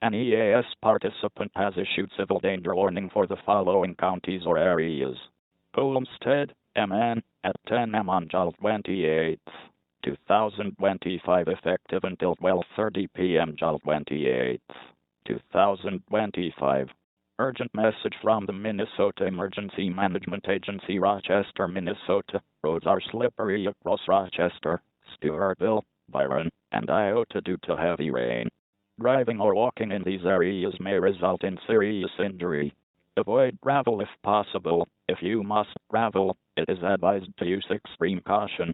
An EAS participant has issued civil danger warning for the following counties or areas. Olmsted, MN, at 10 am on July 28, 2025, effective until 12:30 p.m. July 28, 2025. Urgent message from the Minnesota Emergency Management Agency, Rochester, Minnesota. Roads are slippery across Rochester, Stewartville, Byron, and Iota due to heavy rain. Driving or walking in these areas may result in serious injury. Avoid gravel if possible. If you must travel, it is advised to use extreme caution.